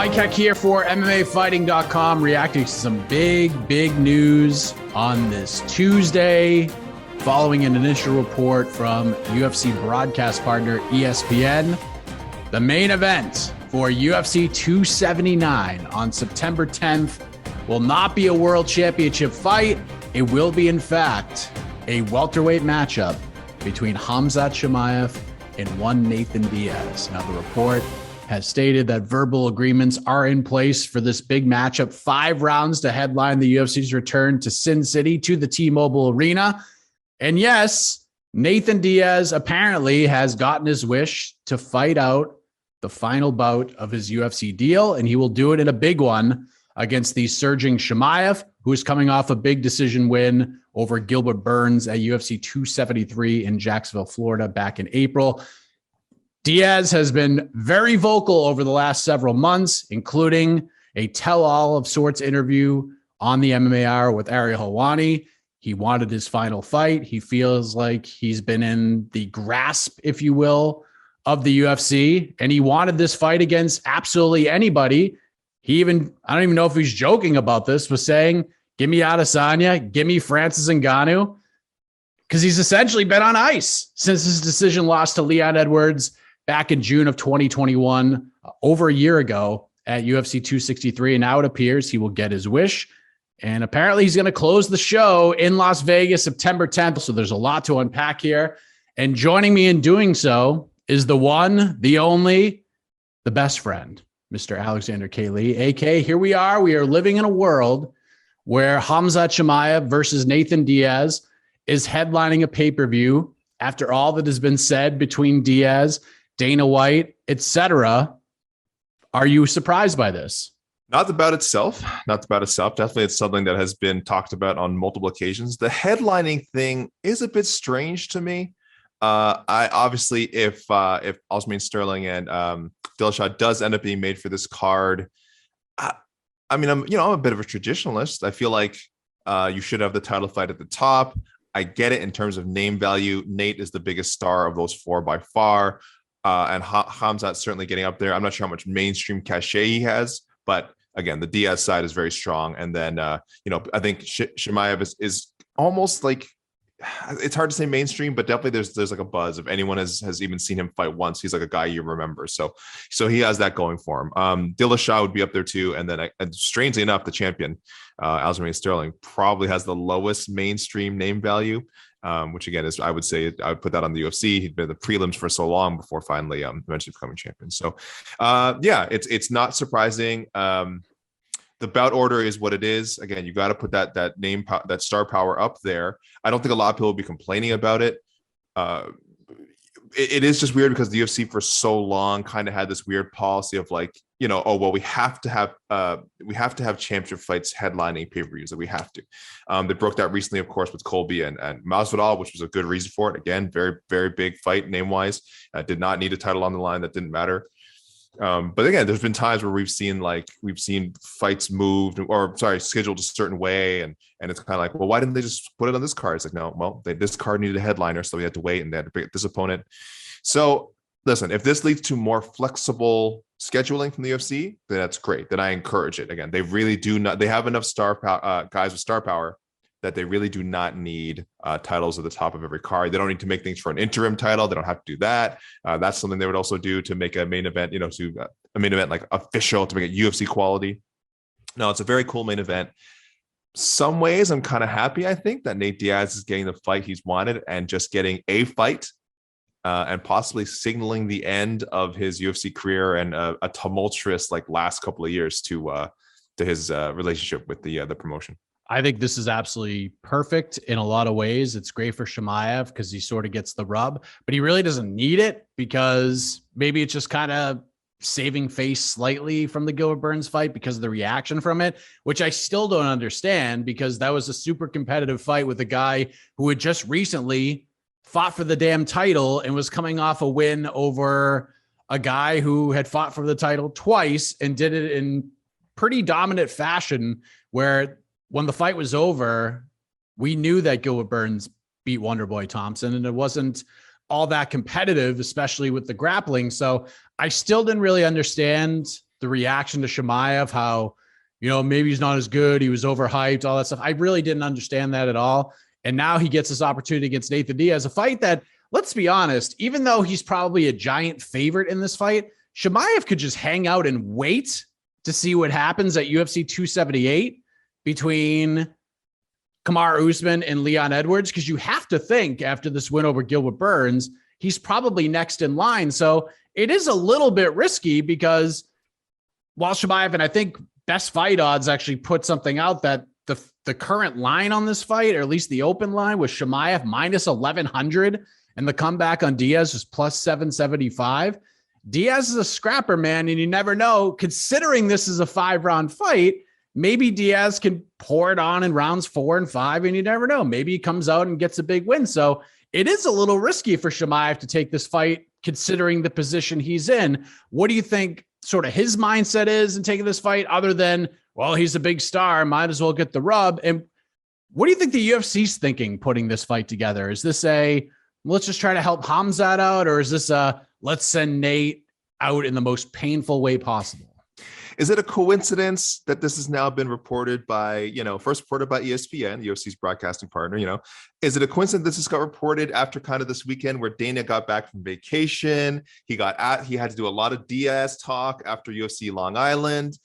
Mike Heck here for MMAfighting.com, reacting to some big news on this Tuesday, following an initial report from UFC broadcast partner ESPN. The main event for UFC 279 on September 10th will not be a world championship fight. It will be, in fact, a welterweight matchup between Khamzat Chimaev and one Nathan Diaz. Now, the report has stated that verbal agreements are in place for this big matchup. 5 rounds to headline the UFC's return to Sin City, to the T-Mobile Arena. And yes, Nathan Diaz apparently has gotten his wish to fight out the final bout of his UFC deal, and he will do it in a big one against the surging Chimaev, who is coming off a big decision win over Gilbert Burns at UFC 273 in Jacksonville, Florida back in April. Diaz has been very vocal over the last several months, including a tell-all of sorts interview on the MMA Hour with Ariel Helwani. He wanted his final fight. He feels like he's been in the grasp, if you will, of the UFC, and he wanted this fight against absolutely anybody. He even, I don't even know if he's joking about this, was saying, give me Adesanya, give me Francis Ngannou, because he's essentially been on ice since his decision loss to Leon Edwards back in June of 2021, over a year ago at UFC 263. And now it appears he will get his wish. And apparently he's going to close the show in Las Vegas, September 10th. So there's a lot to unpack here. And joining me in doing so is the one, the only, the best friend, Mr. Alexander K. Lee. AK, here we are. We are living in a world where Khamzat Chimaev versus Nathan Diaz is headlining a pay-per-view after all that has been said between Diaz, Dana White, etc. Are you surprised by this? Not the bout itself. Definitely it's something that has been talked about on multiple occasions. The headlining thing is a bit strange to me. I obviously, if Aljamain Sterling and Dillashaw does end up being made for this card, I'm a bit of a traditionalist. I feel like you should have the title fight at the top. I get it in terms of name value. Nate is the biggest star of those 4 by far. And Khamzat's certainly getting up there. I'm not sure how much mainstream cachet he has, but again, the Diaz side is very strong. And then, I think Chimaev is almost like, it's hard to say mainstream, but definitely there's like a buzz. If anyone has even seen him fight once, he's like a guy you remember. So he has that going for him. Dillashaw would be up there too. And then strangely enough, the champion, Aljamain Sterling, probably has the lowest mainstream name value, which again is, I would put that on the UFC. He'd been in the prelims for so long before finally eventually becoming champion. So it's not surprising. The bout order is what it is. Again, you got to put that name, that star power up there. I don't think a lot of people will be complaining about it. It is just weird because the UFC for so long kind of had this weird policy of like, we have to have championship fights headlining pay-per-views. That we have to. They broke that recently, of course, with Colby and Masvidal, which was a good reason for it. Again, very, very big fight name-wise. Did not need a title on the line. That didn't matter. But again, there's been times where we've seen fights moved scheduled a certain way. And it's kind of like, well, why didn't they just put it on this card? It's like, no, well, this card needed a headliner. So we had to wait and they had to pick this opponent. So listen, if this leads to more flexible scheduling from the UFC, then that's great. Then I encourage it. Again, they really do not, they have enough guys with star power that they really do not need titles at the top of every card. They don't need to make things for an interim title. They don't have to do that. That's something they would also do to make a main event, a main event like official, to make it UFC quality. No, it's a very cool main event. Some ways I'm kind of happy, I think, that Nate Diaz is getting the fight he's wanted and just getting a fight and possibly signaling the end of his UFC career and a tumultuous last couple of years to his relationship with the promotion. I think this is absolutely perfect in a lot of ways. It's great for Chimaev because he sort of gets the rub, but he really doesn't need it because maybe it's just kind of saving face slightly from the Gilbert Burns fight because of the reaction from it, which I still don't understand because that was a super competitive fight with a guy who had just recently fought for the damn title and was coming off a win over a guy who had fought for the title twice and did it in pretty dominant fashion, where when the fight was over, we knew that Gilbert Burns beat Wonderboy Thompson, and it wasn't all that competitive, especially with the grappling. So I still didn't really understand the reaction to Chimaev, how, maybe he's not as good. He was overhyped, all that stuff. I really didn't understand that at all. And now he gets this opportunity against Nathan Diaz, a fight that, let's be honest, even though he's probably a giant favorite in this fight, Chimaev could just hang out and wait to see what happens at UFC 278 between Kamaru Usman and Leon Edwards, because you have to think after this win over Gilbert Burns, he's probably next in line. So it is a little bit risky because while Chimaev, and I think Best Fight Odds actually put something out that the current line on this fight, or at least the open line, was Chimaev minus 1,100, and the comeback on Diaz was plus 775. Diaz is a scrapper, man, and you never know. Considering this is a 5-round fight, maybe Diaz can pour it on in rounds 4 and 5, and you never know. Maybe he comes out and gets a big win. So it is a little risky for Chimaev to take this fight, considering the position he's in. What do you think sort of his mindset is in taking this fight, other than, well, he's a big star, might as well get the rub? And what do you think the UFC's thinking putting this fight together? Is this a, let's just try to help Khamzat out, or is this a, let's send Nate out in the most painful way possible? Is it a coincidence that this has now been reported by, first reported by ESPN, UFC's broadcasting partner? Is it a coincidence this got reported after kind of this weekend where Dana got back from vacation? He had to do a lot of Diaz talk after UFC Long Island.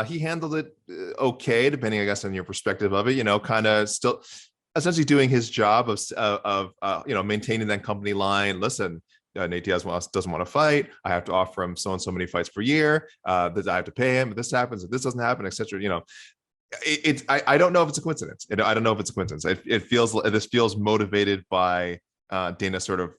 He handled it okay, depending, I guess, on your perspective of it. Kind of still essentially doing his job of maintaining that company line. Listen, Nate Diaz doesn't want to fight. I have to offer him so and so many fights per year. That I have to pay him. If this happens, if this doesn't happen, etc. I don't know if it's a coincidence. I don't know if it's a coincidence. This feels motivated by Dana. Sort of.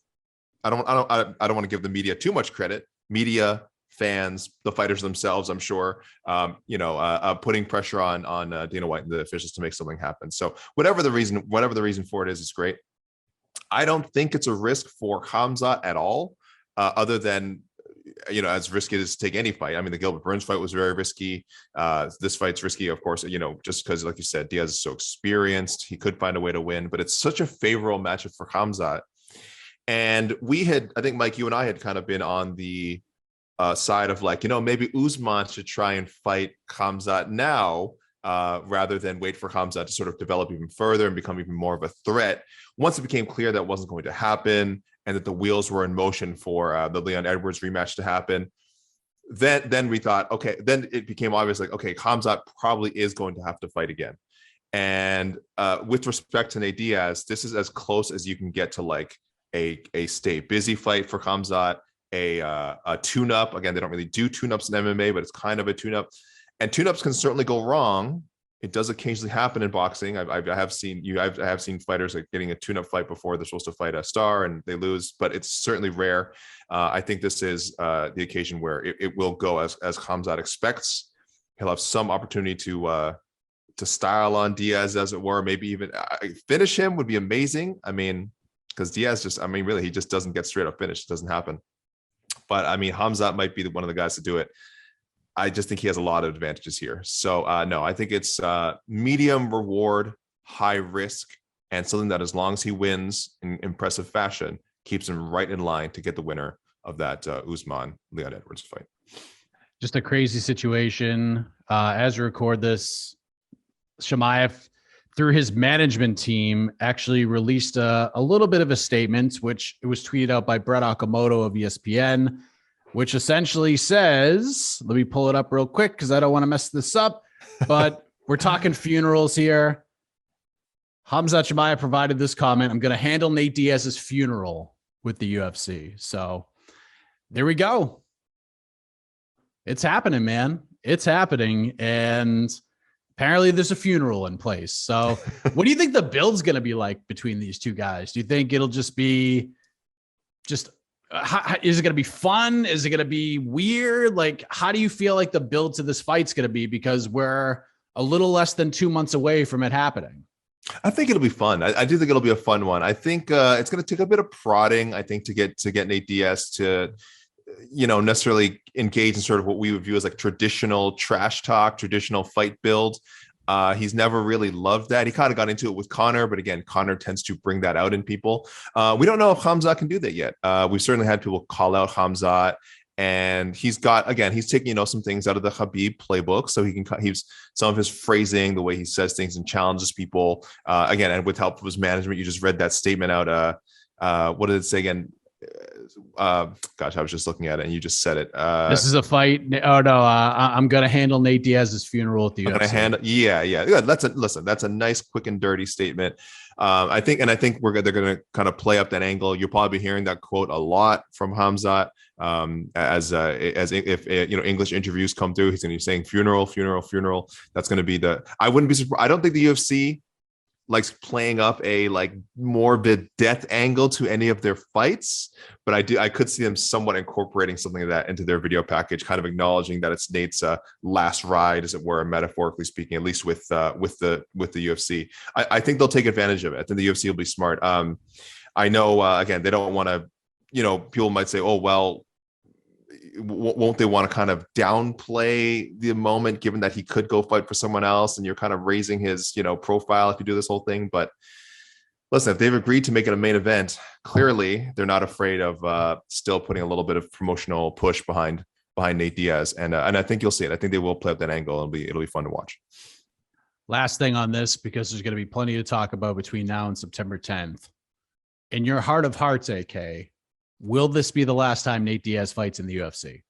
I don't want to give the media too much credit. Media, fans, the fighters themselves, I'm sure, putting pressure on Dana White and the officials to make something happen. So whatever the reason for it is, it's great. I don't think it's a risk for Khamzat at all, other than, as risky as to take any fight. I mean, the Gilbert Burns fight was very risky. This fight's risky, of course, just because, like you said, Diaz is so experienced. He could find a way to win, but it's such a favorable matchup for Khamzat. And I think, Mike, you and I had kind of been on the side of maybe Usman should try and fight Khamzat now, rather than wait for Khamzat to sort of develop even further and become even more of a threat. Once it became clear that wasn't going to happen and that the wheels were in motion for the Leon Edwards rematch to happen, then we thought, okay, then it became obvious, okay, Khamzat probably is going to have to fight again. And with respect to Nate Diaz, this is as close as you can get to a stay busy fight for Khamzat, a tune-up. Again, they don't really do tune-ups in MMA, but it's kind of a tune-up. And tune-ups can certainly go wrong. It does occasionally happen in boxing. I have seen fighters getting a tune-up fight before they're supposed to fight a star and they lose, but it's certainly rare. I think this is the occasion where it will go as Khamzat expects. He'll have some opportunity to style on Diaz, as it were. Maybe even finish him would be amazing. I mean, because Diaz really, he just doesn't get straight up finish. It doesn't happen. But I mean, Khamzat might be one of the guys to do it. I just think he has a lot of advantages here. So no, I think it's medium reward, high risk, and something that, as long as he wins in impressive fashion, keeps him right in line to get the winner of that Usman Leon Edwards fight. Just a crazy situation. As we record this, Chimaev, through his management team, actually released a little bit of a statement, which it was tweeted out by Brett Okamoto of ESPN, which essentially says, let me pull it up real quick because I don't want to mess this up, but we're talking funerals here. Khamzat Chimaev provided this comment: I'm going to handle Nate Diaz's funeral with the UFC. So there we go. It's happening, man. It's happening. And apparently there's a funeral in place. So what do you think the build's going to be like between these two guys? Do you think it'll just be is it going to be fun? Is it going to be weird? How do you feel like the build to this fight's going to be? Because we're a little less than 2 months away from it happening. I think it'll be fun. I do think it'll be a fun one. I think it's going to take a bit of prodding, I think, to get Nate Diaz to, necessarily engage in sort of what we would view as traditional trash talk, traditional fight build. He's never really loved that. He kind of got into it with Conor, but again, Conor tends to bring that out in people. We don't know if Khamzat can do that yet. We've certainly had people call out Khamzat And he's taking, some things out of the Khabib playbook, so he's some of his phrasing, the way he says things and challenges people. Again, and with help of his management, you just read that statement out. What did it say again? Gosh, I was just looking at it and you just said it. This is a fight. Oh no, I'm gonna handle Nate Diaz's funeral at the UFC. Yeah. That's a nice, quick and dirty statement. I think they're gonna kind of play up that angle. You'll probably be hearing that quote a lot from Khamzat. As if English interviews come through, he's gonna be saying funeral. That's gonna be I wouldn't be surprised. I don't think the UFC likes playing up a morbid death angle to any of their fights, but I could see them somewhat incorporating something of that into their video package, kind of acknowledging that it's Nate's last ride, as it were, metaphorically speaking, at least with the UFC. I think they'll take advantage of it. I think the UFC will be smart. I know again, they don't want to, people might say, oh well, won't they want to kind of downplay the moment, given that he could go fight for someone else and you're kind of raising his profile if you do this whole thing? But listen, if they've agreed to make it a main event, clearly they're not afraid of still putting a little bit of promotional push behind Nate Diaz, and I think you'll see it. I think they will play up that angle. It'll be fun to watch. Last thing on this, because there's going to be plenty to talk about between now and September 10th. In your heart of hearts, AK, will this be the last time Nate Diaz fights in the UFC?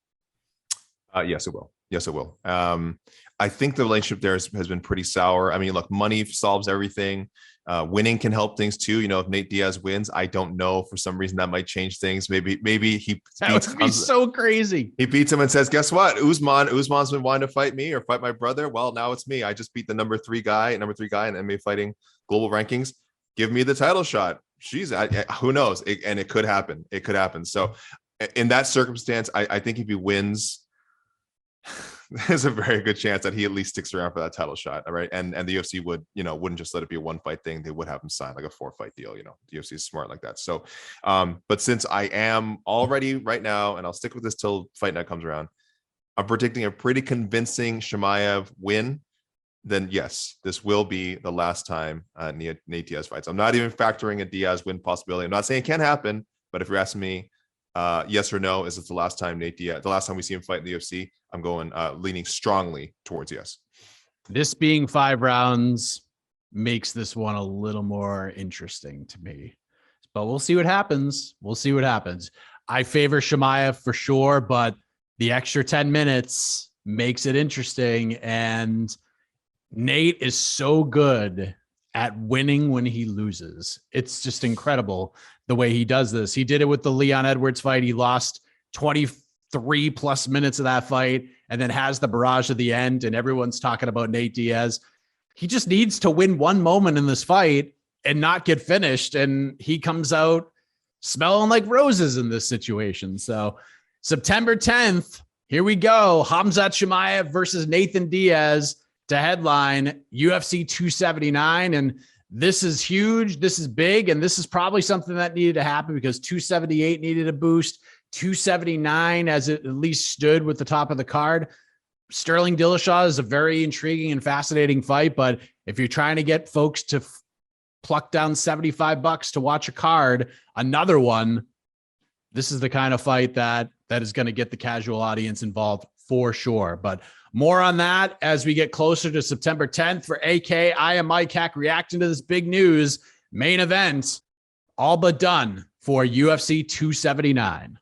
Yes, it will. I think the relationship there has been pretty sour. I mean, look, money solves everything. Winning can help things too. If Nate Diaz wins, I don't know. For some reason, that might change things. Maybe that would be so crazy. He beats him and says, "Guess what? Usman's been wanting to fight me or fight my brother. Well, now it's me. I just beat the number three guy in MMA Fighting global rankings. Give me the title shot." Who knows? And it could happen. So in that circumstance, I think if he wins, there's a very good chance that he at least sticks around for that title shot. All right. And the UFC wouldn't just let it be a one fight thing. They would have him sign like a 4-fight deal. The UFC is smart like that. So, but since I am already right now, and I'll stick with this till fight night comes around, I'm predicting a pretty convincing Chimaev win. Then yes, this will be the last time Nate Diaz fights. I'm not even factoring a Diaz win possibility. I'm not saying it can't happen, but if you're asking me, yes or no, is it the last time the last time we see him fight in the UFC? I'm going leaning strongly towards yes. This being 5 rounds makes this one a little more interesting to me, but we'll see what happens. I favor Chimaev for sure, but the extra 10 minutes makes it interesting. And Nate is so good at winning when he loses. It's just incredible the way he does this. He did it with the Leon Edwards fight. He lost 23 plus minutes of that fight and then has the barrage at the end. And everyone's talking about Nate Diaz. He just needs to win one moment in this fight and not get finished. And he comes out smelling like roses in this situation. So September 10th, here we go. Khamzat Chimaev versus Nathan Diaz to headline UFC 279. And this is huge. This is big. And this is probably something that needed to happen because 278 needed a boost. 279, as it at least stood with the top of the card. Sterling Dillashaw is a very intriguing and fascinating fight. But if you're trying to get folks to pluck down $75 to watch a card, another one, this is the kind of fight that is going to get the casual audience involved for sure. But more on that as we get closer to September 10th. For AK, I am Mike Hack reacting to this big news. Main event, all but done for UFC 279.